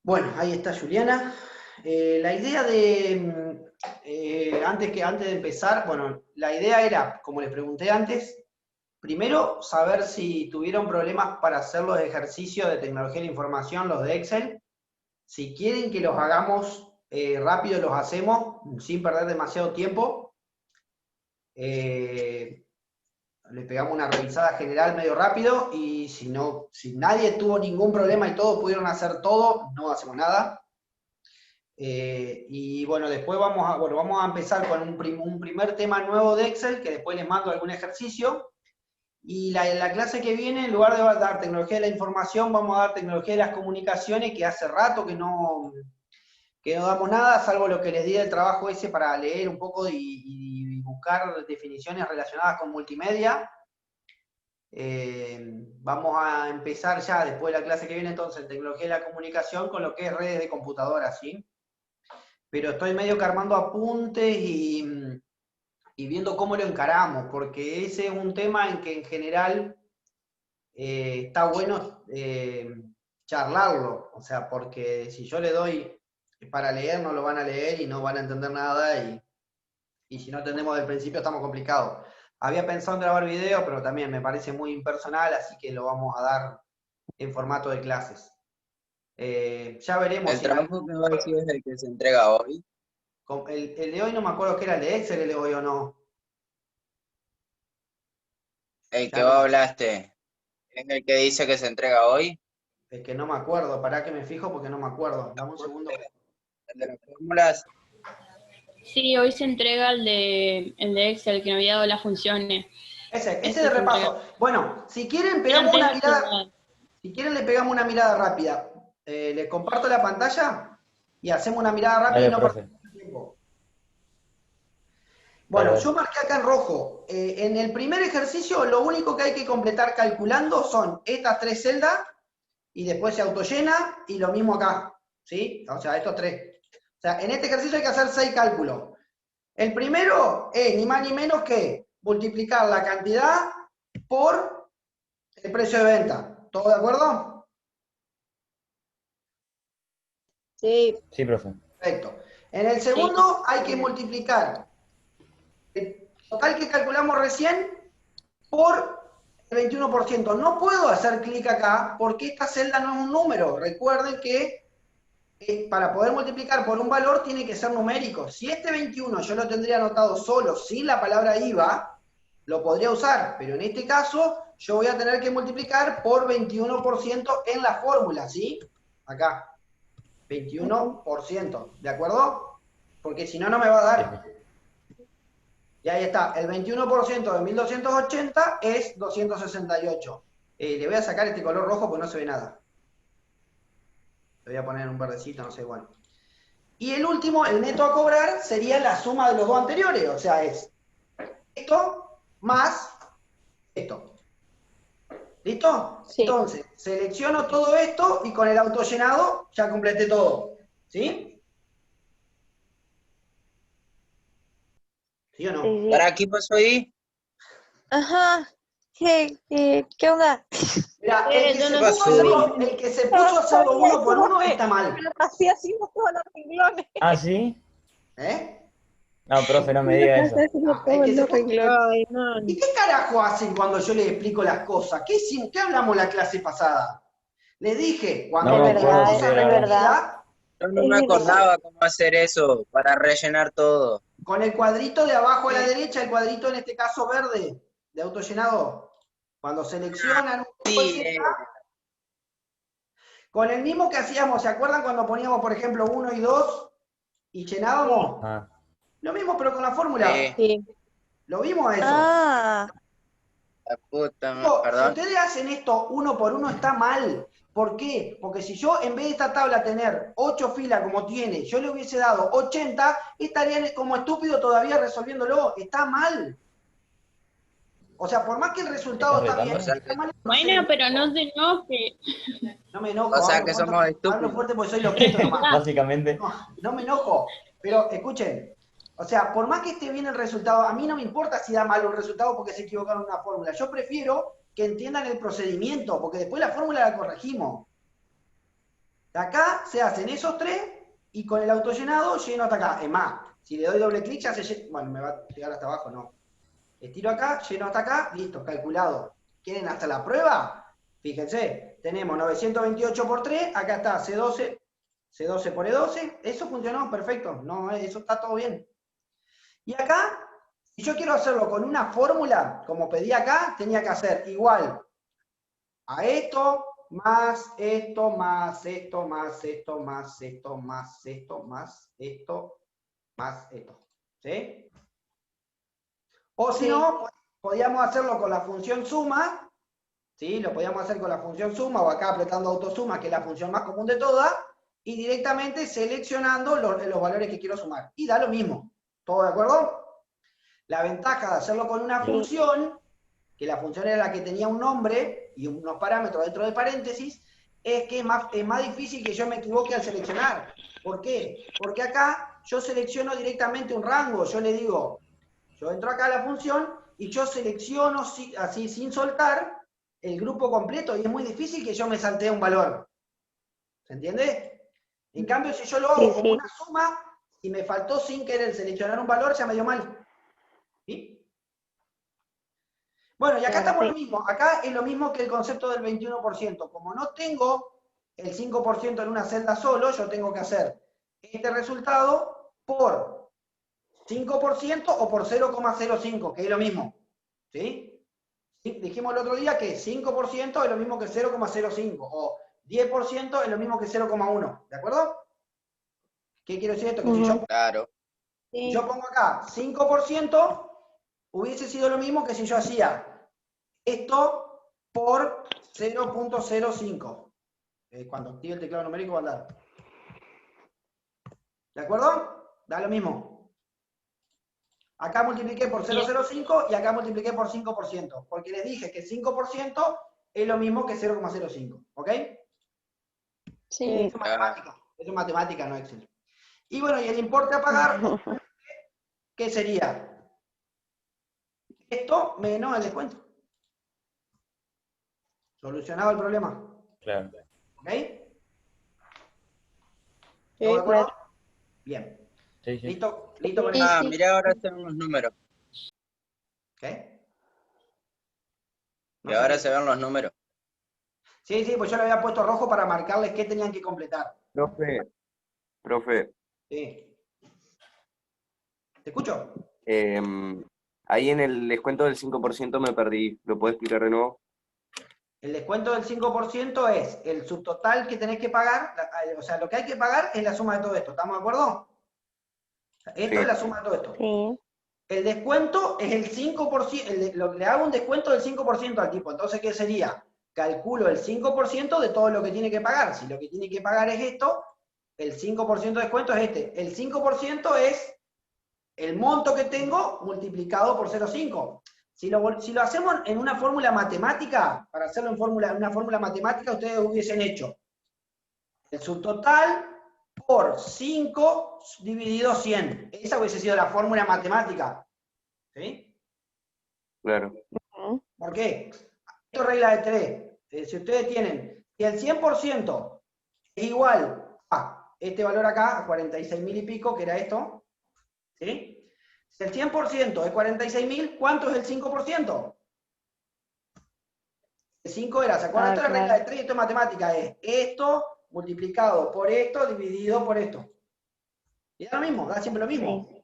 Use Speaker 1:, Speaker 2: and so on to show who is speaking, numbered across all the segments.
Speaker 1: Bueno, ahí está Juliana. La idea de, antes de empezar, bueno, la idea era, como les pregunté antes, primero saber si tuvieron problemas para hacer los ejercicios de tecnología de la información, los de Excel. Si quieren que los hagamos rápido, los hacemos, sin perder demasiado tiempo. Le pegamos una revisada general medio rápido y si no, si nadie tuvo ningún problema y todos pudieron hacer todo, no hacemos nada. Y bueno, después vamos a empezar con un primer tema nuevo de Excel, que después les mando algún ejercicio. Y la clase que viene, en lugar de dar tecnología de la información, vamos a dar tecnología de las comunicaciones, que hace rato que no damos nada, salvo lo que les di del trabajo ese para leer un poco y buscar definiciones relacionadas con multimedia. Vamos a empezar ya, después de la clase que viene, entonces, en tecnología de la comunicación, con lo que es redes de computadoras, ¿sí? Pero estoy medio que armando apuntes y viendo cómo lo encaramos, porque ese es un tema en que en general está bueno charlarlo, o sea, porque si yo le doy para leer, no lo van a leer y no van a entender nada, y si no entendemos del principio estamos complicados. Había pensado en grabar video, pero también me parece muy impersonal, así que lo vamos a dar en formato de clases. Ya veremos
Speaker 2: El
Speaker 1: si en
Speaker 2: trabajo que va a decir es el que se entrega hoy.
Speaker 1: el de hoy no me acuerdo que era el de Excel, el de hoy o no.
Speaker 2: El
Speaker 1: Ya
Speaker 2: que
Speaker 1: no
Speaker 2: vos
Speaker 1: me
Speaker 2: hablaste es el que dice que se entrega hoy.
Speaker 1: Es que no me acuerdo, pará que me fijo porque no me acuerdo. Dame un segundo.
Speaker 2: El de las fórmulas.
Speaker 3: Sí, hoy se entrega el de Excel, que no había dado las funciones.
Speaker 1: Ese de
Speaker 3: Ese se entrega.
Speaker 1: repaso. Bueno, si quieren
Speaker 3: Y
Speaker 1: pegamos
Speaker 3: antes
Speaker 1: una
Speaker 3: de
Speaker 1: mirada,
Speaker 3: jugar.
Speaker 1: si quieren le pegamos una mirada rápida. Les comparto la pantalla y hacemos una mirada rápida y
Speaker 4: Dale,
Speaker 1: no
Speaker 4: profe.
Speaker 1: perdemos tiempo.
Speaker 4: Dale,
Speaker 1: Bueno,
Speaker 4: dale.
Speaker 1: yo marqué acá en rojo. En el primer ejercicio lo único que hay que completar calculando son estas tres celdas y después se autollena y lo mismo acá. ¿Sí? O sea, estos tres. O sea, en este ejercicio hay que hacer 6 cálculos. El primero es ni más ni menos que multiplicar la cantidad por el precio de venta. ¿Todo de acuerdo?
Speaker 5: Sí,
Speaker 4: Sí, profe.
Speaker 1: Perfecto. En el
Speaker 3: Sí.
Speaker 1: segundo hay que multiplicar el total que calculamos recién por el 21%. No puedo hacer clic acá porque esta celda no es un número. Recuerden que para poder multiplicar por un valor tiene que ser numérico. Si este 21 yo lo tendría anotado solo sin la palabra IVA, lo podría usar, pero en este caso yo voy a tener que multiplicar por 21% en la fórmula, ¿sí? Acá, 21%, ¿de acuerdo? Porque si no, no me va a
Speaker 4: Sí,
Speaker 1: dar.
Speaker 4: sí.
Speaker 1: Y ahí está, el 21% de 1280 es 268. Le voy a sacar este color rojo porque no se ve nada. Le voy a poner un verdecito, no sé, bueno. Y el último, el neto a cobrar, sería la suma de los dos anteriores, o sea, es esto más esto. ¿Listo?
Speaker 5: sí.
Speaker 1: Entonces, selecciono todo esto y con el autollenado ya completé todo. ¿Sí? ¿Sí o no?
Speaker 5: Sí.
Speaker 2: ¿Para qué pasó ahí?
Speaker 5: Ajá. ¿Qué onda?
Speaker 1: Mira,
Speaker 3: Yo no
Speaker 2: Pasó.
Speaker 1: el que se
Speaker 5: No
Speaker 1: puso a hacerlo
Speaker 5: sabía
Speaker 1: uno por
Speaker 5: eso,
Speaker 1: uno está mal.
Speaker 5: pero así hacemos todos los renglones.
Speaker 4: Ah, ¿sí?
Speaker 1: ¿Eh?
Speaker 4: No, profe, no me diga eso.
Speaker 5: Hacemos
Speaker 1: El
Speaker 5: todos
Speaker 1: que se
Speaker 5: los
Speaker 1: puso...
Speaker 5: renglones.
Speaker 3: Ay, no.
Speaker 1: ¿Y qué carajo hacen cuando yo les explico las cosas? ¿Qué hablamos la clase pasada? Les dije,
Speaker 4: No
Speaker 1: cuando
Speaker 5: Es
Speaker 4: me
Speaker 1: tengan
Speaker 4: acuerdo,
Speaker 5: verdad,
Speaker 4: profe,
Speaker 1: cosas
Speaker 4: la
Speaker 5: es
Speaker 4: verdad.
Speaker 5: verdad,
Speaker 1: repetidas,
Speaker 2: Yo no
Speaker 5: es
Speaker 2: me
Speaker 5: verdad.
Speaker 2: acordaba cómo hacer eso para rellenar todo.
Speaker 1: con el cuadrito de abajo a la derecha, el cuadrito en este caso verde, de autollenado. Cuando seleccionan un tipo de
Speaker 2: Sí,
Speaker 1: celda, con el mismo que hacíamos, ¿se acuerdan cuando poníamos, por ejemplo, 1 y 2 y
Speaker 5: Sí,
Speaker 1: llenábamos?
Speaker 4: Ah,
Speaker 1: Lo mismo, pero con la fórmula.
Speaker 5: sí.
Speaker 1: Lo vimos a eso.
Speaker 5: Ah,
Speaker 2: la puta,
Speaker 1: Si
Speaker 2: perdón.
Speaker 1: ustedes hacen esto uno por uno, está mal. ¿Por qué? Porque si yo en vez de esta tabla tener 8 filas como tiene, yo le hubiese dado 80, estarían como estúpido todavía resolviéndolo. Está mal. O sea, por más que el resultado
Speaker 4: ¿estás
Speaker 1: está bien,
Speaker 2: O
Speaker 4: retando?
Speaker 2: sea
Speaker 1: está
Speaker 2: que,
Speaker 1: mal el
Speaker 3: Bueno, pero
Speaker 1: procedimiento.
Speaker 3: no se enoje.
Speaker 1: No me
Speaker 2: o
Speaker 1: enojo,
Speaker 2: sea que somos
Speaker 1: hablo
Speaker 2: estúpidos.
Speaker 1: fuerte porque soy loquito nomás.
Speaker 4: Básicamente.
Speaker 1: No, no me enojo. Pero escuchen, o sea, por más que esté bien el resultado, a mí no me importa si da mal un resultado porque se equivocaron en una fórmula. Yo prefiero que entiendan el procedimiento, porque después la fórmula la corregimos. Acá se hacen esos tres y con el autollenado lleno hasta acá. Es más, si le doy doble clic ya se llena. Bueno, me va a llegar hasta abajo, no. Estiro acá, lleno hasta acá, listo, calculado. ¿Quieren hasta la prueba? Fíjense, tenemos 928 por 3, acá está C12, C12 por E12, eso funcionó perfecto, no, eso está todo bien. Y acá, si yo quiero hacerlo con una fórmula, como pedí acá, tenía que hacer igual a esto, más esto, más esto, más esto, más esto, más esto, más esto, más esto. ¿Sí? O si
Speaker 5: Sí.
Speaker 1: no, podíamos hacerlo con la función suma, ¿sí? Lo podíamos hacer con la función suma o acá apretando autosuma, que es la función más común de todas, y directamente seleccionando los valores que quiero sumar. Y da lo mismo. ¿Todo de acuerdo? La ventaja de hacerlo con una
Speaker 5: Sí.
Speaker 1: función, que la función era la que tenía un nombre y unos parámetros dentro de paréntesis, es que es más difícil que yo me equivoque al seleccionar. ¿Por qué? Porque acá yo selecciono directamente un rango. Yo le digo, yo entro acá a la función y yo selecciono así sin soltar el grupo completo y es muy difícil que yo me saltee un valor. ¿Se entiende? En cambio, si yo lo hago como
Speaker 5: Sí.
Speaker 1: una suma, y me faltó sin querer seleccionar un valor, ya me dio mal. ¿Sí? Bueno, y acá
Speaker 5: Claro,
Speaker 1: estamos
Speaker 5: sí.
Speaker 1: lo mismo. Acá es lo mismo que el concepto del 21%. Como no tengo el 5% en una celda solo, yo tengo que hacer este resultado por 5% o por 0,05, que es lo mismo. ¿Sí? Dijimos el otro día que 5% es lo mismo que 0,05 o 10% es lo mismo que 0,1. ¿De acuerdo? ¿Qué quiero decir esto? Que si
Speaker 5: Ujú.
Speaker 2: Claro.
Speaker 1: si
Speaker 5: Sí.
Speaker 1: yo pongo acá 5%, hubiese sido lo mismo que si yo hacía esto por 0,05. Cuando active el teclado numérico va a andar. ¿De acuerdo? Da lo mismo. Acá multipliqué por 0,05 y acá multipliqué por 5%, porque les dije que 5% es lo mismo que 0,05. ¿Ok?
Speaker 5: Sí.
Speaker 1: Eso es matemática. Eso es matemática, no Excel. Y bueno, y el importe a pagar, ¿qué sería? Esto menos el descuento. Solucionado el problema.
Speaker 4: Claro.
Speaker 1: ¿Ok?
Speaker 5: Sí,
Speaker 1: ¿Todo de acuerdo?
Speaker 5: claro.
Speaker 1: Bien.
Speaker 4: Sí, sí.
Speaker 1: ¿Listo? ¿Listo con
Speaker 5: Sí,
Speaker 1: eso?
Speaker 2: Ah,
Speaker 5: sí.
Speaker 2: mirá, ahora se ven los números.
Speaker 1: ¿Qué?
Speaker 2: Que
Speaker 1: No sé
Speaker 2: ahora
Speaker 1: qué.
Speaker 2: se ven los números.
Speaker 1: Sí, sí, pues yo le había puesto rojo para marcarles qué tenían que completar.
Speaker 6: Profe,
Speaker 1: Sí. ¿Te escucho?
Speaker 6: ahí en el descuento del 5% me perdí. ¿Lo puedo explicar de nuevo?
Speaker 1: El descuento del 5% es el subtotal que tenés que pagar, o sea, lo que hay que pagar es la suma de todo esto. ¿Estamos de acuerdo? Esto es
Speaker 6: Sí.
Speaker 1: la suma de todo esto.
Speaker 5: Sí.
Speaker 1: El descuento es el 5%, le hago un descuento del 5% al tipo. Entonces, ¿qué sería? Calculo el 5% de todo lo que tiene que pagar. Si lo que tiene que pagar es esto, el 5% de descuento es este. El 5% es el monto que tengo multiplicado por 0,5. Si lo hacemos en una fórmula matemática, para hacerlo en una fórmula matemática, ustedes hubiesen hecho el subtotal por 5 dividido 100. Esa hubiese sido la fórmula matemática. ¿Sí?
Speaker 6: Claro.
Speaker 5: Ujú.
Speaker 1: ¿Por qué? Esto es regla de 3. Si ustedes tienen, si el 100% es igual a este valor acá, a 46.000 y pico, que era esto, ¿sí? Si el 100% es 46.000, ¿cuánto es el 5%? El 5 era, ¿se acuerdan?
Speaker 5: Ah,
Speaker 1: Esto es la regla
Speaker 5: claro.
Speaker 1: de 3 y esto es matemática, es esto multiplicado por esto dividido por esto. Y da lo mismo, da siempre lo mismo.
Speaker 5: Sí.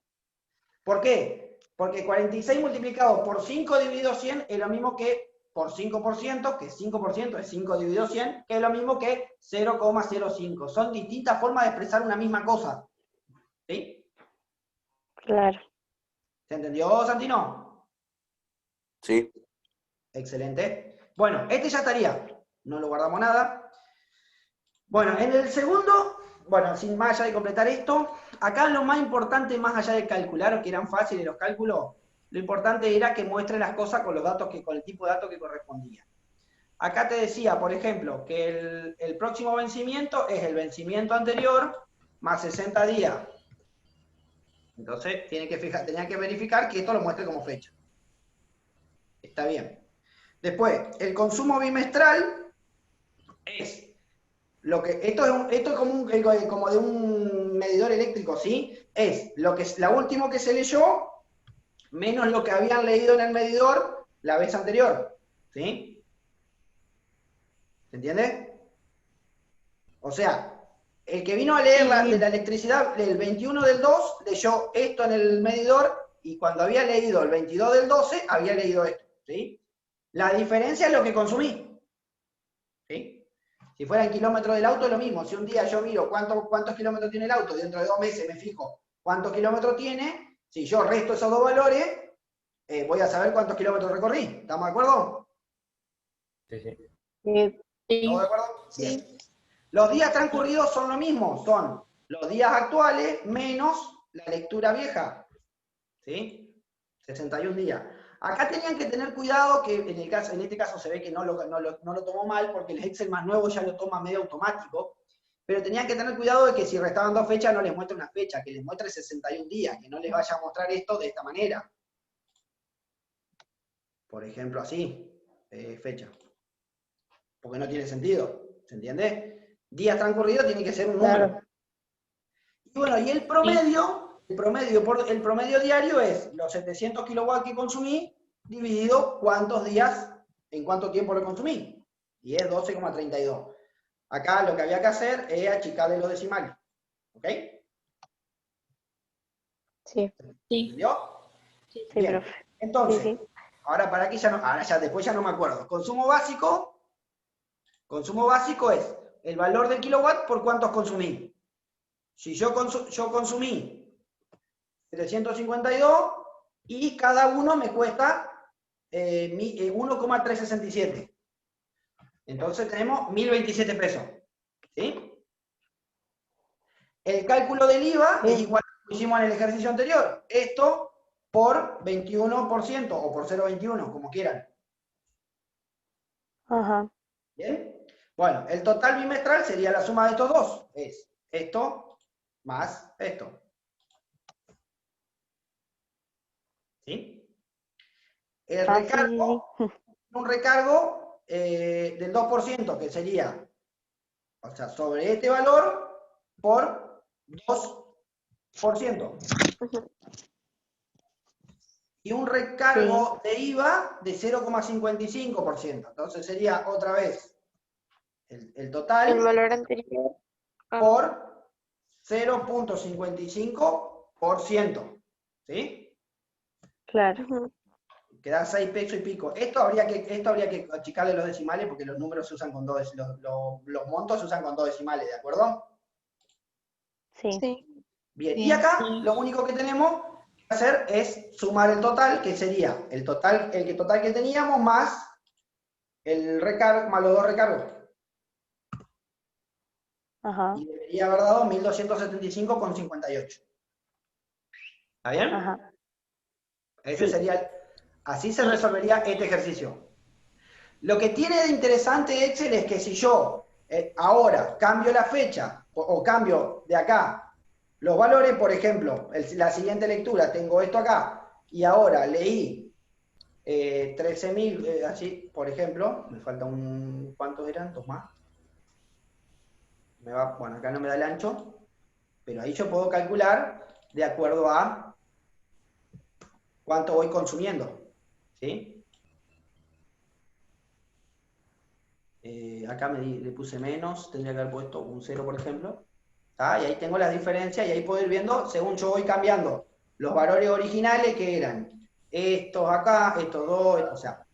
Speaker 1: ¿Por qué? Porque 46 multiplicado por 5 dividido 100 es lo mismo que por 5%, que 5% es 5 dividido 100, que es lo mismo que 0,05. Son distintas formas de expresar una misma cosa. ¿Sí?
Speaker 5: Claro.
Speaker 1: ¿Se entendió, Santino?
Speaker 6: Sí.
Speaker 1: Excelente. Bueno, este ya estaría. No lo guardamos nada. Bueno, en el segundo, bueno, sin más allá de completar esto, acá lo más importante, más allá de calcular, que eran fáciles los cálculos, lo importante era que muestre las cosas con los datos con el tipo de datos que correspondía. Acá te decía, por ejemplo, que el próximo vencimiento es el vencimiento anterior más 60 días. Entonces, tenía que verificar que esto lo muestre como fecha. Está bien. Después, el consumo bimestral es Esto es como de un medidor eléctrico, ¿sí? Es la último que se leyó, menos lo que habían leído en el medidor la vez anterior, ¿sí? ¿Se entiende? O sea, el que vino a leer de la electricidad el 21 del 2, leyó esto en el medidor, y cuando había leído el 22 del 12, había leído esto, ¿sí? La diferencia es lo que consumí, ¿sí? Si fuera en kilómetros del auto es lo mismo. Si un día yo miro cuántos kilómetros tiene el auto, dentro de 2 meses me fijo cuántos kilómetros tiene, si yo resto esos dos valores, voy a saber cuántos kilómetros recorrí. ¿Estamos de acuerdo?
Speaker 4: Sí, sí.
Speaker 1: ¿Estamos de acuerdo? Bien. Los días transcurridos son lo mismo, son los días actuales menos la lectura vieja, ¿sí? 61 días. Acá tenían que tener cuidado que en este caso se ve que no lo tomó mal, porque el Excel más nuevo ya lo toma medio automático, pero tenían que tener cuidado de que si restaban 2 fechas no les muestre una fecha, que les muestre 61 días, que no les vaya a mostrar esto de esta manera. Por ejemplo, así, fecha. Porque no tiene sentido, ¿se entiende? Días transcurridos tiene que ser un número.
Speaker 5: Claro.
Speaker 1: Y bueno, y el promedio diario es los 700 kilowatts que consumí, dividido en cuánto tiempo lo consumí. Y es 12,32. Acá lo que había que hacer es achicarle los decimales. ¿Ok?
Speaker 5: Sí,
Speaker 1: ¿Entendió?
Speaker 5: sí,
Speaker 1: Bien.
Speaker 5: profe.
Speaker 1: Entonces,
Speaker 5: Sí.
Speaker 1: ahora para aquí después ya no me acuerdo. Consumo básico es el valor del kilowatt por cuántos consumí. Si yo consumí 752 y cada uno me cuesta 1,367. Entonces tenemos 1.027 pesos. ¿Sí? El cálculo del IVA es igual a lo que hicimos en el ejercicio anterior. Esto por 21% o por 0,21, como quieran.
Speaker 5: Ajá.
Speaker 1: ¿Bien? Bueno, el total bimestral sería la suma de estos dos. Es esto más esto. ¿Sí? El recargo,
Speaker 5: Sí.
Speaker 1: un recargo del 2%, que sería, o sea, sobre este valor por 2%. Y un recargo de IVA de 0,55%. Entonces sería otra vez el total.
Speaker 5: El valor anterior.
Speaker 1: Por 0,55%. ¿Sí?
Speaker 5: Claro.
Speaker 1: Queda 6 pesos y pico. Esto habría que achicarle los decimales porque los números se usan con dos, los montos se usan con 2 decimales, ¿de acuerdo?
Speaker 5: Sí.
Speaker 1: Bien, y acá lo único que tenemos que hacer es sumar el total, que sería el total que teníamos más el recargo, más los dos recargos.
Speaker 5: Ajá.
Speaker 1: Y debería haber dado 1.275,58. ¿Está bien?
Speaker 5: Ajá.
Speaker 1: Ese sería, así se resolvería este ejercicio. Lo que tiene de interesante Excel es que si yo ahora cambio la fecha o cambio de acá los valores, por ejemplo, la siguiente lectura, tengo esto acá, y ahora leí 13.000, así, por ejemplo, me falta ¿cuántos eran? ¿Dos más? Bueno, acá no me da el ancho, pero ahí yo puedo calcular de acuerdo a cuánto voy consumiendo, ¿sí? Acá le puse menos, tendría que haber puesto un 0, por ejemplo. ¿Tá? Y ahí tengo las diferencias y ahí puedo ir viendo según yo voy cambiando los valores originales que eran estos acá, estos dos, o sea,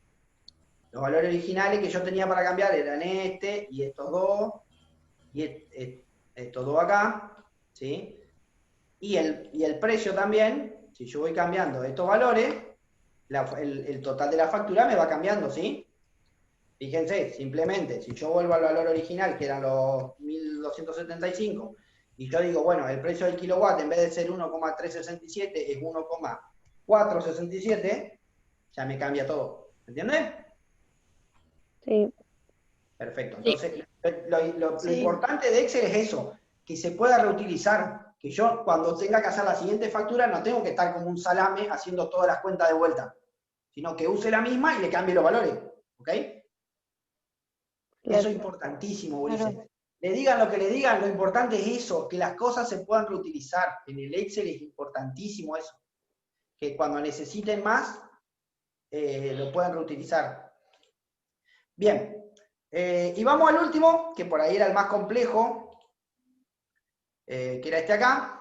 Speaker 1: los valores originales que yo tenía para cambiar eran este y estos dos, y estos dos acá, ¿sí? Y el precio también, si yo voy cambiando estos valores, el total de la factura me va cambiando, ¿sí? Fíjense, simplemente, si yo vuelvo al valor original, que eran los 1.275, y yo digo, bueno, el precio del kilowatt en vez de ser 1,367 es 1,467, ya me cambia todo. ¿Entiendes?
Speaker 5: Sí.
Speaker 1: Perfecto. Entonces, lo importante de Excel es eso, que se pueda reutilizar, que yo cuando tenga que hacer la siguiente factura no tengo que estar como un salame haciendo todas las cuentas de vuelta, sino que use la misma y le cambie los valores. ¿Ok? Eso es importantísimo, Ulises. le digan lo que le digan, lo importante es eso, que las cosas se puedan reutilizar. En el Excel es importantísimo eso, que cuando necesiten más, lo puedan reutilizar. Bien, y vamos al último, que por ahí era el más complejo, que era este acá,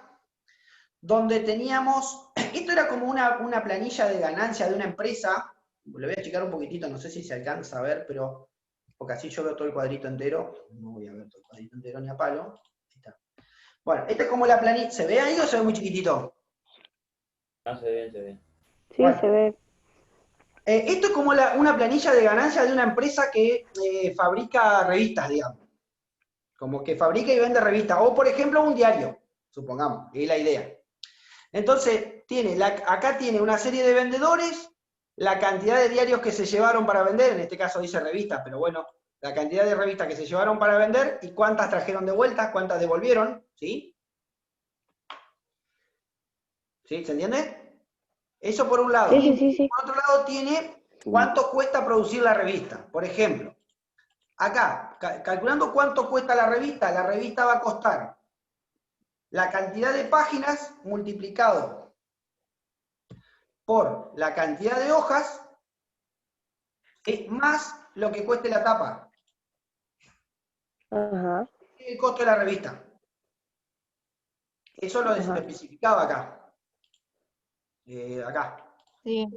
Speaker 1: donde teníamos, esto era como una planilla de ganancia de una empresa, lo voy a checar un poquitito, no sé si se alcanza a ver, pero porque así yo veo todo el cuadrito entero, no voy a ver todo el cuadrito entero ni a palo. Ahí está. Bueno, esta es como la planilla, ¿se ve ahí o se ve muy chiquitito?
Speaker 4: No, se ve bien, se ve bien.
Speaker 5: Sí,
Speaker 1: Bueno.
Speaker 5: se ve.
Speaker 1: Esto es como una planilla de ganancia de una empresa que fabrica revistas, digamos. Como que fabrica y vende revistas. O, por ejemplo, un diario, supongamos, es la idea. Entonces, acá tiene una serie de vendedores, la cantidad de diarios que se llevaron para vender, en este caso dice revistas, pero bueno, la cantidad de revistas que se llevaron para vender y cuántas trajeron de vuelta, cuántas devolvieron, ¿sí? ¿Sí? ¿Se entiende? Eso por un lado.
Speaker 5: Sí.
Speaker 1: Por otro lado tiene cuánto cuesta producir la revista. Por ejemplo, acá, calculando cuánto cuesta la revista va a costar la cantidad de páginas multiplicado por la cantidad de hojas más lo que cueste la tapa.
Speaker 5: Ajá.
Speaker 1: El costo de la revista. Eso lo especificaba acá. Acá.
Speaker 7: Sí.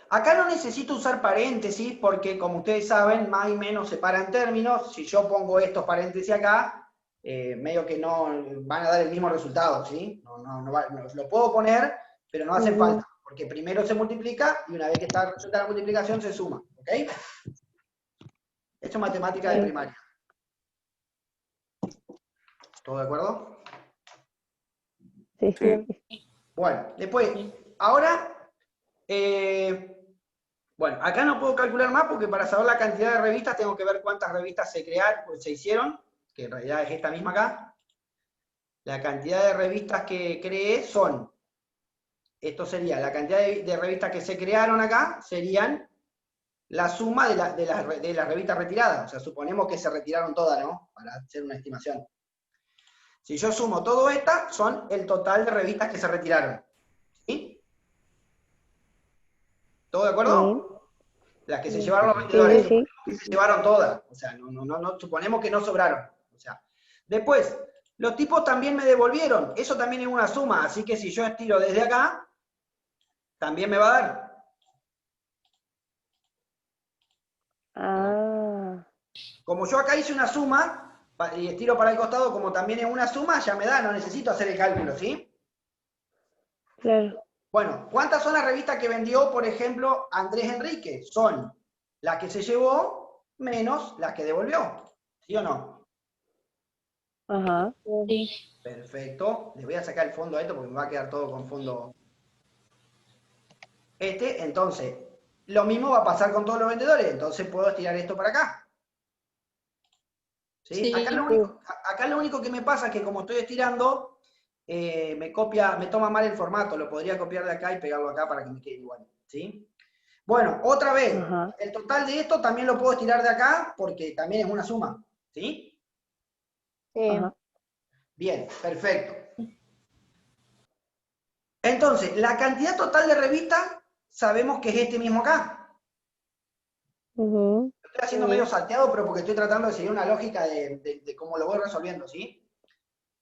Speaker 1: Acá no necesito usar paréntesis porque, como ustedes saben, más y menos separan términos. Si yo pongo estos paréntesis acá, medio que no van a dar el mismo resultado, ¿sí? Lo puedo poner, pero no hace falta, porque primero se multiplica y una vez que está el resultado de la multiplicación se suma, ¿ok? Esto es matemática de primaria. ¿Todo de acuerdo?
Speaker 5: Sí.
Speaker 1: Bueno, después, ahora... bueno, acá no puedo calcular más porque para saber la cantidad de revistas tengo que ver cuántas revistas se hicieron, que en realidad es esta misma acá. La cantidad de revistas que creé son, esto sería, la cantidad de revistas que se crearon acá serían la suma de las revistas retiradas. O sea, suponemos que se retiraron todas, ¿no? Para hacer una estimación. Si yo sumo todo esta, son el total de revistas que se retiraron. ¿Sí? ¿Todo de acuerdo? Las que se llevaron los vendedores, suponemos que se llevaron todas. O sea, no, suponemos que no sobraron. O sea, después, los tipos también me devolvieron. Eso también es una suma, así que si yo estiro desde acá, también me va a dar.
Speaker 5: Ah,
Speaker 1: Como yo acá hice una suma, y estiro para el costado, como también es una suma, ya me da, no necesito hacer el cálculo, ¿sí?
Speaker 5: claro.
Speaker 1: Bueno, ¿cuántas son las revistas que vendió, por ejemplo, Andrés Enrique? Son las que se llevó menos las que devolvió, ¿sí o no?
Speaker 5: Ajá.
Speaker 3: Sí.
Speaker 1: Perfecto. Les voy a sacar el fondo a esto porque me va a quedar todo con fondo. Entonces, lo mismo va a pasar con todos los vendedores, entonces puedo estirar esto para acá. ¿Sí?
Speaker 7: Sí.
Speaker 1: Acá lo único que me pasa es que como estoy estirando, me toma mal el formato, lo podría copiar de acá y pegarlo acá para que me quede igual. ¿Sí? Bueno, otra vez, el total de esto también lo puedo estirar de acá porque también es una suma. ¿Sí?
Speaker 7: Sí.
Speaker 5: Ajá.
Speaker 1: Bien, perfecto. Entonces, la cantidad total de revistas sabemos que es este mismo acá. Lo estoy haciendo medio salteado, pero porque estoy tratando de seguir una lógica de cómo lo voy resolviendo, ¿sí?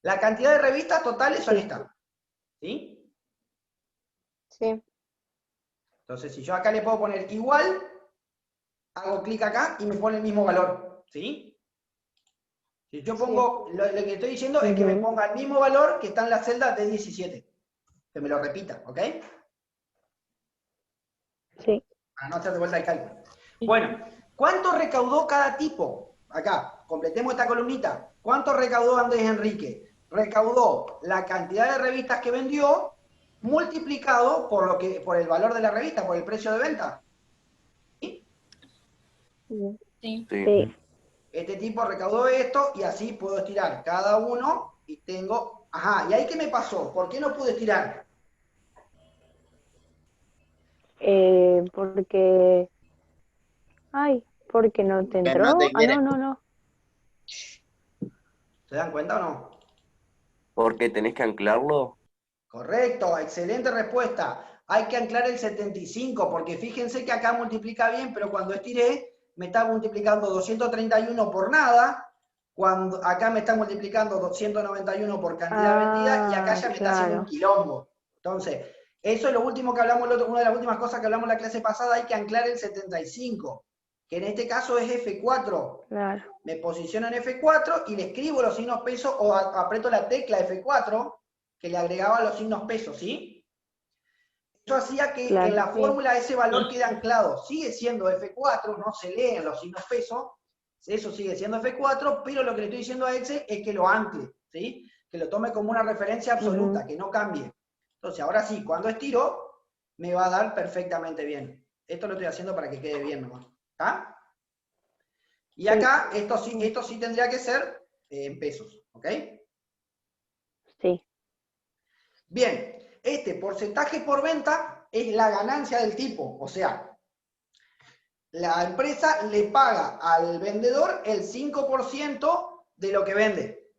Speaker 1: La cantidad de revistas totales son estas, ¿sí?
Speaker 7: Sí.
Speaker 1: Entonces, si yo acá le puedo poner igual, hago clic acá y me pone el mismo valor, ¿sí? Si yo pongo, lo que estoy diciendo es que me ponga el mismo valor que está en la celda de 17. Que me lo repita, ¿ok?
Speaker 5: Sí.
Speaker 1: Para no hacer de vuelta el cálculo. Bueno, ¿cuánto recaudó cada tipo? Acá, completemos esta columnita. ¿Cuánto recaudó Andrés Enrique? Recaudó la cantidad de revistas que vendió multiplicado por el valor de la revista, por el precio de venta. ¿Sí?
Speaker 3: Sí.
Speaker 5: Sí.
Speaker 1: Este tipo recaudó esto y así puedo estirar cada uno y tengo... Ajá, ¿y ahí qué me pasó? ¿Por qué no pude estirar?
Speaker 5: Porque... Ay, porque no te
Speaker 2: Que no
Speaker 5: entró.
Speaker 2: te
Speaker 5: Ah,
Speaker 2: quiere.
Speaker 5: no.
Speaker 1: ¿Se dan cuenta o no?
Speaker 6: Porque tenés que anclarlo.
Speaker 1: Correcto, excelente respuesta. Hay que anclar el 75, porque fíjense que acá multiplica bien, pero cuando estiré me está multiplicando 231 por nada, cuando acá me está multiplicando 291 por cantidad vendida, y acá ya me está haciendo un
Speaker 5: Claro.
Speaker 1: quilombo. Entonces, eso es lo último que hablamos, una de las últimas cosas que hablamos en la clase pasada, hay que anclar el 75, que en este caso es F4.
Speaker 5: Claro.
Speaker 1: Me posiciono en F4 y le escribo los signos pesos o aprieto la tecla F4 que le agregaba los signos pesos, ¿sí? Eso hacía que
Speaker 5: Claro.
Speaker 1: en la
Speaker 5: Sí.
Speaker 1: fórmula ese valor quede anclado. Sigue siendo F4, no se leen los signos pesos, eso sigue siendo F4, pero lo que le estoy diciendo a Excel es que lo ancle, ¿sí? Que lo tome como una referencia absoluta, que no cambie. Entonces, ahora sí, cuando estiro, me va a dar perfectamente bien. Esto lo estoy haciendo para que quede bien nomás. ¿Ah? Y acá, esto sí tendría que ser en pesos, ¿ok?
Speaker 5: Sí.
Speaker 1: Bien, este porcentaje por venta es la ganancia del tipo, o sea, la empresa le paga al vendedor el 5% de lo que vende,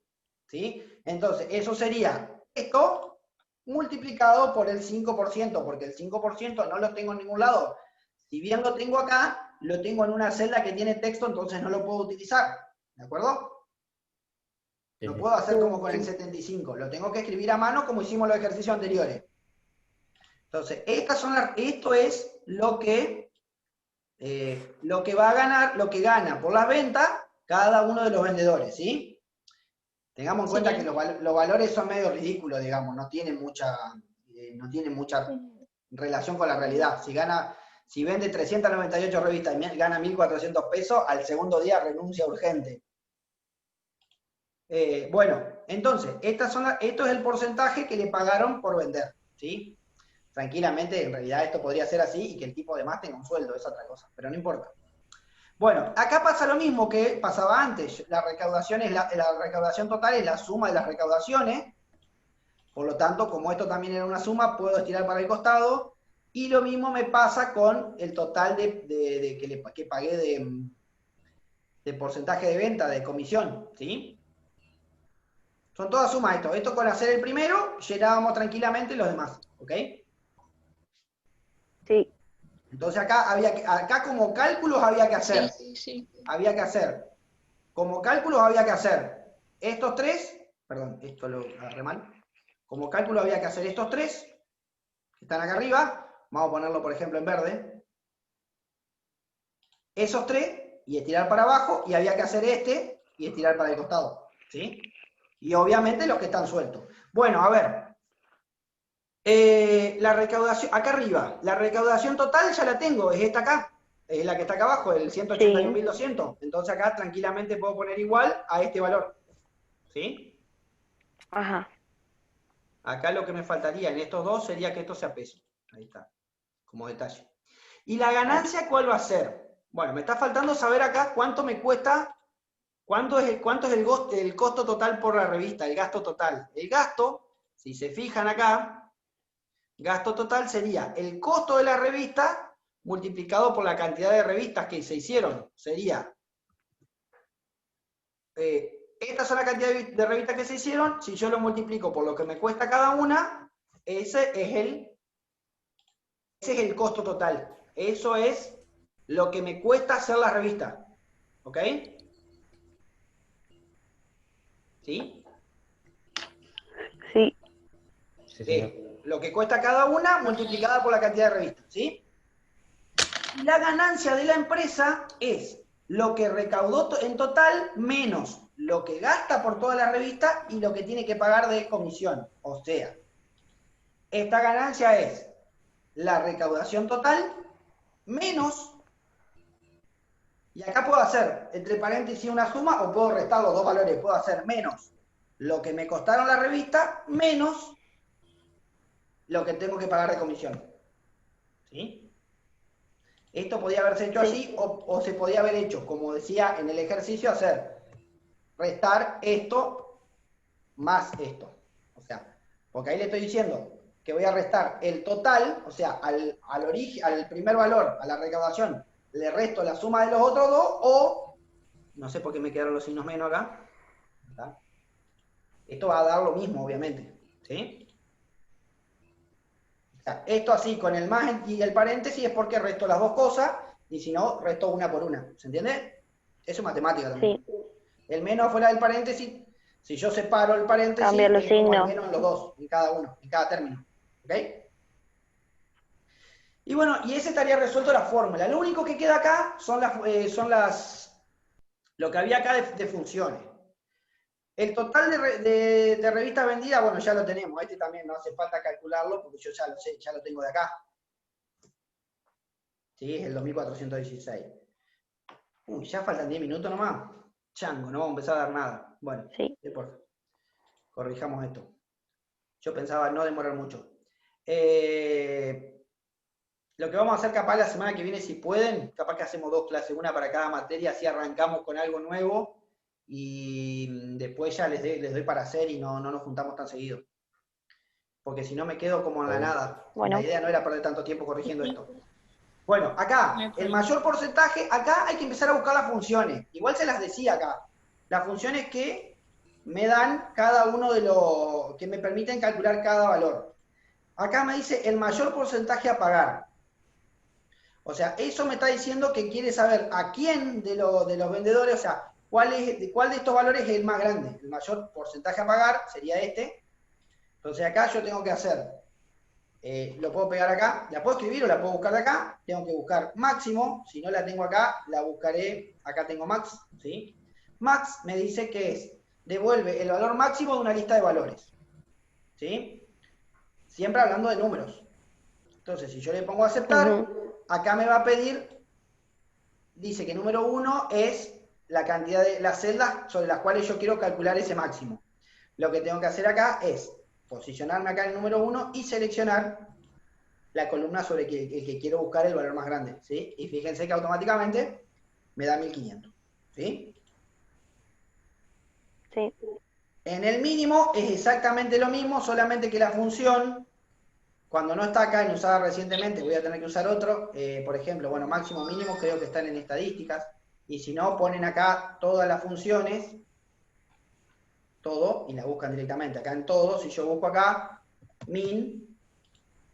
Speaker 1: ¿sí? Entonces, eso sería esto multiplicado por el 5%, porque el 5% no lo tengo en ningún lado. Si bien lo tengo acá, lo tengo en una celda que tiene texto, entonces no lo puedo utilizar, ¿de acuerdo? Lo puedo hacer como con el 75, lo tengo que escribir a mano como hicimos los ejercicios anteriores. Entonces, esto es lo que va a ganar, lo que gana por las ventas cada uno de los vendedores, ¿sí? Tengamos en cuenta que los valores son medio ridículos, digamos, no tienen mucha relación con la realidad. Si vende 398 revistas y gana 1.400 pesos, al segundo día renuncia urgente. Bueno, entonces, esto es el porcentaje que le pagaron por vender, ¿sí? Tranquilamente, en realidad esto podría ser así y que el tipo además tenga un sueldo, es otra cosa, pero no importa. Bueno, acá pasa lo mismo que pasaba antes. La recaudación total es la suma de las recaudaciones. Por lo tanto, como esto también era una suma, puedo estirar para el costado. Y lo mismo me pasa con el total que pagué de porcentaje de venta, de comisión, ¿sí? Son todas sumas esto. Esto con hacer el primero, llenábamos tranquilamente los demás, ¿ok?
Speaker 5: Sí.
Speaker 1: Entonces acá como cálculos había que hacer.
Speaker 3: Sí.
Speaker 1: Había que hacer. Como cálculos había que hacer estos tres. Perdón, esto lo agarré mal. Como cálculo había que hacer estos tres, que están acá arriba. Vamos a ponerlo, por ejemplo, en verde. Esos tres, y estirar para abajo, y había que hacer este, y estirar para el costado. ¿Sí? Y obviamente los que están sueltos. Bueno, a ver. La recaudación, acá arriba, la recaudación total ya la tengo, es esta acá, es la que está acá abajo, el 181.200. Entonces acá tranquilamente puedo poner igual a este valor. ¿Sí?
Speaker 5: Ajá.
Speaker 1: Acá lo que me faltaría en estos dos sería que esto sea peso. Ahí está, como detalle. ¿Y la ganancia cuál va a ser? Bueno, me está faltando saber acá cuánto me cuesta, cuánto es el costo total por la revista, el gasto total. El gasto, si se fijan acá, gasto total sería el costo de la revista multiplicado por la cantidad de revistas que se hicieron. Sería, estas son la cantidad de revistas que se hicieron, si yo lo multiplico por lo que me cuesta cada una, ese es el costo total. Eso es lo que me cuesta hacer la revista. ¿Ok? ¿Sí?
Speaker 5: Sí.
Speaker 4: Sí, señor.
Speaker 1: Lo que cuesta cada una multiplicada por la cantidad de revistas. ¿Sí? Y la ganancia de la empresa es lo que recaudó en total menos lo que gasta por toda la revista y lo que tiene que pagar de comisión. O sea, esta ganancia es la recaudación total menos, y acá puedo hacer entre paréntesis una suma o puedo restar los dos valores, puedo hacer menos lo que me costaron la revista menos lo que tengo que pagar de comisión. ¿Sí? Esto podía haberse hecho así o se podía haber hecho, como decía en el ejercicio, hacer restar esto más esto. O sea, porque ahí le estoy diciendo que voy a restar el total, o sea, al primer valor, a la recaudación, le resto la suma de los otros dos, o, no sé por qué me quedaron los signos menos acá, ¿está? Esto va a dar lo mismo, obviamente. ¿Sí? O sea, esto así, con el más y el paréntesis, es porque resto las dos cosas, y si no, resto una por una. ¿Se entiende? Eso es matemática también.
Speaker 5: Sí.
Speaker 1: El menos afuera del paréntesis, si yo separo el paréntesis,
Speaker 5: Cambio los
Speaker 1: es como el
Speaker 5: signos.
Speaker 1: menos en los dos, en cada uno, en cada término. ¿Ok? Y bueno, y ese estaría resuelto la fórmula. Lo único que queda acá son lo que había acá de funciones. El total de revistas vendidas, bueno, ya lo tenemos. Este también no hace falta calcularlo porque yo ya lo sé, ya lo tengo de acá. Sí, es el 2416. Uy, ya faltan 10 minutos nomás. Chango, no vamos a empezar a dar nada. Bueno,
Speaker 5: Sí.
Speaker 1: no importa. Corrijamos esto. Yo pensaba no demorar mucho. Lo que vamos a hacer capaz la semana que viene, si pueden, capaz que hacemos 2 clases, una para cada materia, así arrancamos con algo nuevo y después ya les doy para hacer y no nos juntamos tan seguido. Porque si no me quedo como en la nada.
Speaker 5: Bueno.
Speaker 1: La idea no era perder tanto tiempo corrigiendo esto. Bueno, acá, el mayor porcentaje, acá hay que empezar a buscar las funciones. Igual se las decía acá. Las funciones que me dan cada uno de los, que me permiten calcular cada valor. Acá me dice el mayor porcentaje a pagar. O sea, eso me está diciendo que quiere saber a quién de los vendedores, o sea, cuál de estos valores es el más grande. El mayor porcentaje a pagar sería este. Entonces acá yo tengo que hacer, lo puedo pegar acá, la puedo escribir o la puedo buscar de acá. Tengo que buscar máximo, si no la tengo acá, la buscaré, acá tengo max, ¿sí? Max me dice que es, devuelve el valor máximo de una lista de valores, ¿sí? Siempre hablando de números. Entonces, si yo le pongo a aceptar, acá me va a pedir, dice que número 1 es la cantidad de las celdas sobre las cuales yo quiero calcular ese máximo. Lo que tengo que hacer acá es posicionarme acá en el número 1 y seleccionar la columna sobre el que quiero buscar el valor más grande, ¿sí? Y fíjense que automáticamente me da 1500, ¿sí?
Speaker 5: Sí.
Speaker 1: En el mínimo es exactamente lo mismo, solamente que la función, cuando no está acá en usada recientemente, voy a tener que usar otro. Por ejemplo, bueno, máximo, mínimo, creo que están en estadísticas. Y si no, ponen acá todas las funciones, todo, y la buscan directamente. Acá en todo, si yo busco acá, min,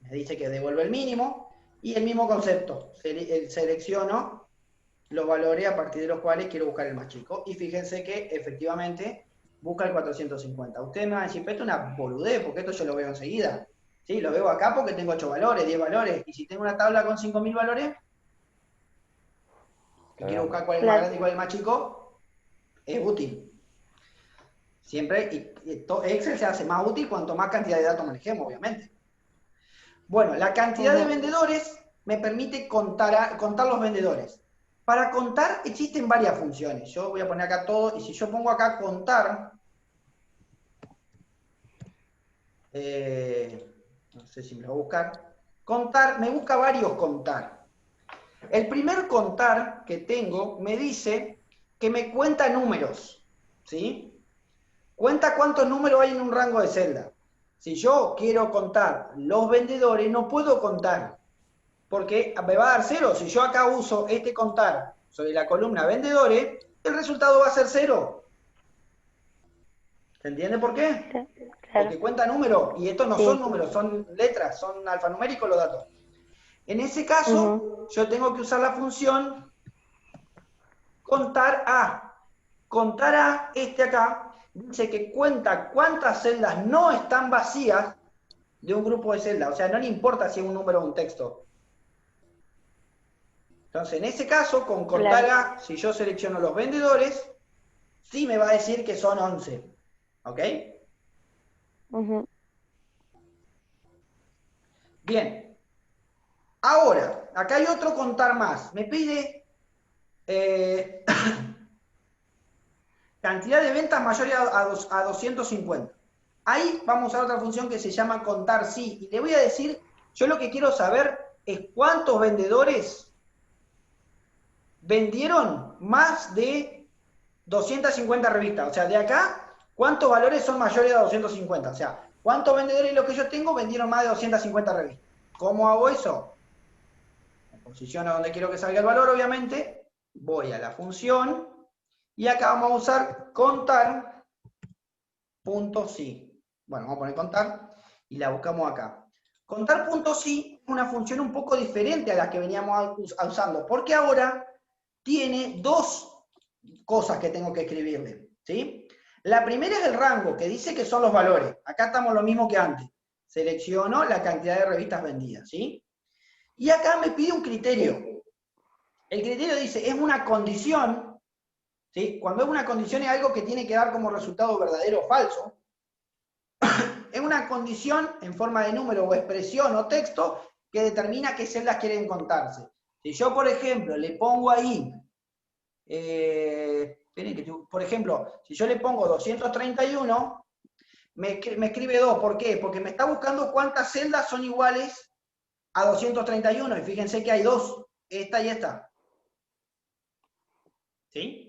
Speaker 1: me dice que devuelve el mínimo, y el mismo concepto. Selecciono los valores a partir de los cuales quiero buscar el más chico. Y fíjense que efectivamente busca el 450. Ustedes me van a decir, pero esto es una boludez, porque esto yo lo veo enseguida. Sí, lo veo acá porque tengo 8 valores, 10 valores. Y si tengo una tabla con 5000 valores, que quiero buscar cuál es el más grande y cuál es el más chico, es útil. Siempre, Excel se hace más útil cuanto más cantidad de datos manejemos, obviamente. Bueno, la cantidad de vendedores me permite contar los vendedores. Para contar existen varias funciones. Yo voy a poner acá todo, y si yo pongo acá contar, no sé si me lo voy a buscar. Contar, me busca varios contar. El primer contar que tengo me dice que me cuenta números, ¿sí? Cuenta cuántos números hay en un rango de celda. Si yo quiero contar los vendedores, no puedo contar, porque me va a dar 0. Si yo acá uso este contar sobre la columna vendedores, el resultado va a ser 0. ¿Se entiende por qué?
Speaker 5: Claro.
Speaker 1: Porque cuenta números, y estos no son números, son letras, son alfanuméricos los datos. En ese caso, yo tengo que usar la función contar a. Contar a, acá, dice que cuenta cuántas celdas no están vacías de un grupo de celdas. O sea, no le importa si es un número o un texto. Entonces, en ese caso, con contar a, si yo selecciono los vendedores, sí me va a decir que son 11. ¿Ok? Bien. Ahora, acá hay otro contar más. Me pide cantidad de ventas mayor a 250. Ahí vamos a usar otra función que se llama contar sí. Y le voy a decir, yo lo que quiero saber es cuántos vendedores vendieron más de 250 revistas. O sea, de acá, ¿cuántos valores son mayores a 250? O sea, ¿cuántos vendedores de los que yo tengo vendieron más de 250 revistas? ¿Cómo hago eso? Me posiciono donde quiero que salga el valor, obviamente. Voy a la función. Y acá vamos a usar contar punto sí. Bueno, vamos a poner contar y la buscamos acá. Contar punto sí es una función un poco diferente a la que veníamos usando, porque ahora tiene dos cosas que tengo que escribirle, ¿sí? La primera es el rango, que dice que son los valores. Acá estamos lo mismo que antes. Selecciono la cantidad de revistas vendidas, ¿sí? Y acá me pide un criterio. El criterio dice, es una condición, ¿sí? Cuando es una condición es algo que tiene que dar como resultado verdadero o falso. Es una condición en forma de número o expresión o texto que determina qué celdas quieren contarse. Si yo, por ejemplo, le pongo ahí, por ejemplo, si yo le pongo 231, me escribe 2. ¿Por qué? Porque me está buscando cuántas celdas son iguales a 231. Y fíjense que hay dos, esta y esta. ¿Sí?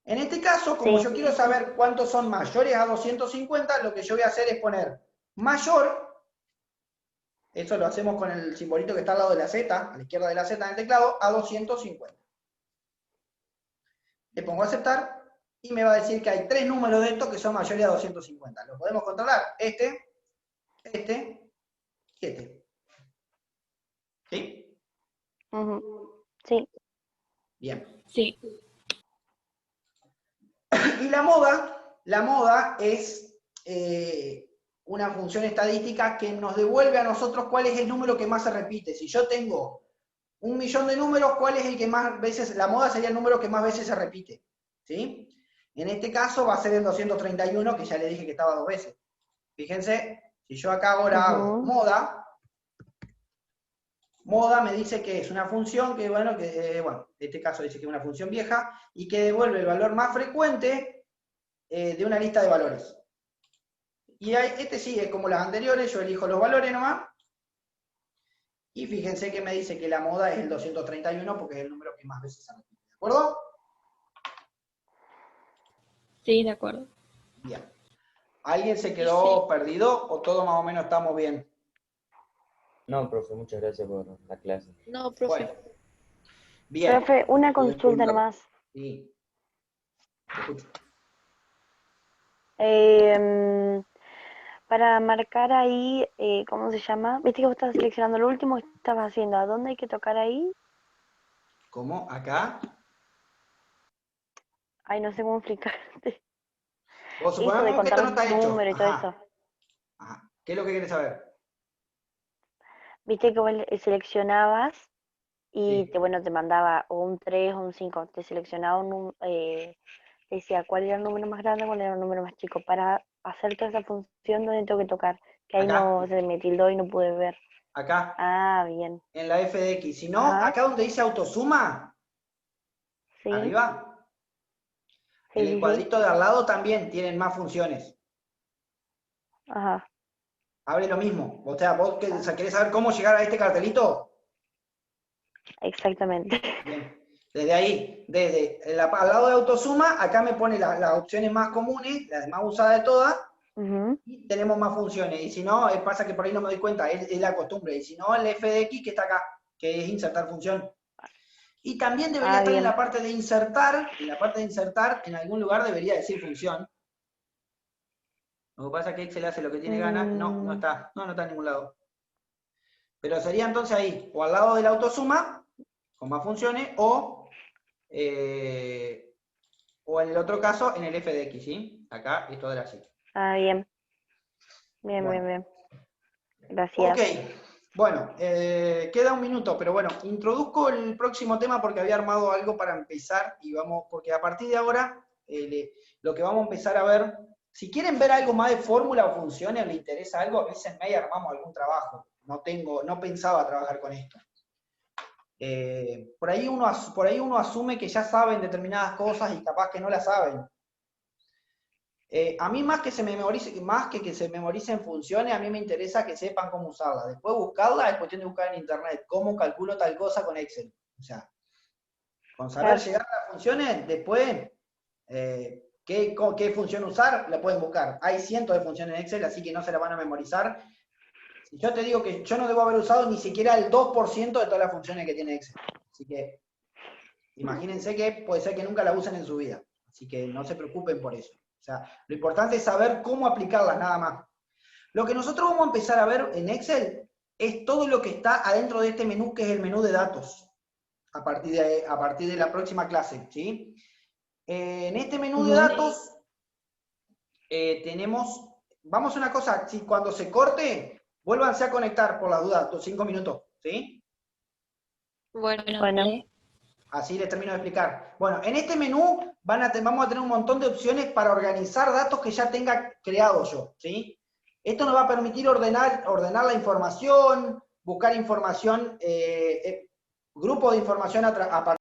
Speaker 1: En este caso, como
Speaker 5: Sí.
Speaker 1: yo quiero saber cuántos son mayores a 250, lo que yo voy a hacer es poner mayor, eso lo hacemos con el simbolito que está al lado de la Z, a la izquierda de la Z en el teclado, a 250. Le pongo a aceptar y me va a decir que hay 3 números de estos que son mayores a 250. Lo podemos controlar, este y este. ¿Sí?
Speaker 5: Ujú. Sí.
Speaker 1: Bien.
Speaker 3: Sí.
Speaker 1: Y la moda es una función estadística que nos devuelve a nosotros cuál es el número que más se repite. Si yo tengo 1.000.000 de números, ¿cuál es el que más veces, la moda sería el número que más veces se repite? ¿Sí? En este caso va a ser el 231, que ya le dije que estaba 2 veces. Fíjense, si yo acá ahora hago moda me dice que es una función que, bueno, en este caso dice que es una función vieja, y que devuelve el valor más frecuente de una lista de valores. Y este sí, es como las anteriores, yo elijo los valores nomás, y fíjense que me dice que la moda es el 231 porque es el número que más veces se repite. ¿De acuerdo?
Speaker 3: Sí, de acuerdo.
Speaker 1: Bien. ¿Alguien se quedó perdido o todo más o menos estamos bien?
Speaker 4: No, profe, muchas gracias por la clase.
Speaker 7: No, profe.
Speaker 1: Bueno. Bien.
Speaker 5: Profe, una consulta nomás.
Speaker 1: Sí. Te escucho.
Speaker 5: Para marcar ahí, ¿cómo se llama? Viste que vos estabas seleccionando lo último que estabas haciendo. ¿A dónde hay que tocar ahí?
Speaker 1: ¿Cómo? ¿Acá?
Speaker 5: Ay, no sé cómo explicarte.
Speaker 1: Vos
Speaker 5: Eso de
Speaker 1: suponemos que
Speaker 5: contar
Speaker 1: esto no
Speaker 5: los
Speaker 1: está hecho.
Speaker 5: números y todo
Speaker 1: Ajá.
Speaker 5: eso.
Speaker 1: Ajá. ¿Qué es lo que querés saber?
Speaker 5: Viste que vos seleccionabas y
Speaker 1: Sí.
Speaker 5: te mandaba o un 3 o un 5. Te seleccionaba decía cuál era el número más grande, cuál era el número más chico. Para hacer toda esa función, ¿dónde tengo que tocar? Que ahí
Speaker 1: Acá.
Speaker 5: no se me tildó y no pude ver.
Speaker 1: Acá.
Speaker 5: Ah, bien.
Speaker 1: En la FDX. Si no,
Speaker 5: Ajá.
Speaker 1: acá donde dice autosuma,
Speaker 5: Sí,
Speaker 1: arriba,
Speaker 5: sí,
Speaker 1: en el
Speaker 5: sí, sí.
Speaker 1: cuadrito de al lado también tienen más funciones.
Speaker 5: Ajá.
Speaker 1: Abre lo mismo. O sea, vos querés saber cómo llegar a este cartelito.
Speaker 5: Exactamente.
Speaker 1: Bien. Desde ahí, al lado de autosuma, acá me pone las opciones más comunes, las más usadas de todas,
Speaker 5: Ujú.
Speaker 1: y tenemos más funciones. Y si no, pasa que por ahí no me doy cuenta, es la costumbre. Y si no, el FDX que está acá, que es insertar función. Y también debería
Speaker 5: Ah,
Speaker 1: estar en
Speaker 5: bien.
Speaker 1: la parte de insertar, en algún lugar debería decir función. Lo que pasa es que Excel hace lo que tiene ganas, no está, no está en ningún lado. Pero sería entonces ahí, o al lado de la autosuma, con más funciones, o en el otro caso, en el FDX, ¿sí? Acá, esto era así.
Speaker 5: Ah, bien. Bien,
Speaker 1: Bueno.
Speaker 5: bien, bien. Gracias.
Speaker 1: Ok, bueno, queda un minuto, pero bueno, introduzco el próximo tema porque había armado algo para empezar y vamos, porque a partir de ahora, lo que vamos a empezar a ver, si quieren ver algo más de fórmula o funciones, les interesa algo, avísenme y armamos algún trabajo. No pensaba trabajar con esto. Por ahí uno asume que ya saben determinadas cosas y capaz que no las saben. A mí más que se memoricen funciones, a mí me interesa que sepan cómo usarlas. Después buscarla es cuestión de buscar en internet cómo calculo tal cosa con Excel. O sea, con saber
Speaker 5: Claro.
Speaker 1: llegar a las funciones, después qué función usar, la pueden buscar. Hay cientos de funciones en Excel, así que no se la van a memorizar. Si yo te digo que yo no debo haber usado ni siquiera el 2% de todas las funciones que tiene Excel. Así que imagínense que puede ser que nunca la usen en su vida. Así que no se preocupen por eso. O sea, lo importante es saber cómo aplicarlas, nada más. Lo que nosotros vamos a empezar a ver en Excel es todo lo que está adentro de este menú, que es el menú de datos, a partir de la próxima clase, ¿sí? En este menú de datos tenemos, vamos a una cosa, si cuando se corte, vuélvanse a conectar por las dudas, 5 minutos, ¿sí?
Speaker 3: Bueno,
Speaker 1: Así les termino de explicar. Bueno, en este menú vamos a tener un montón de opciones para organizar datos que ya tenga creado yo, ¿sí? Esto nos va a permitir ordenar la información, buscar información, grupo de información a partir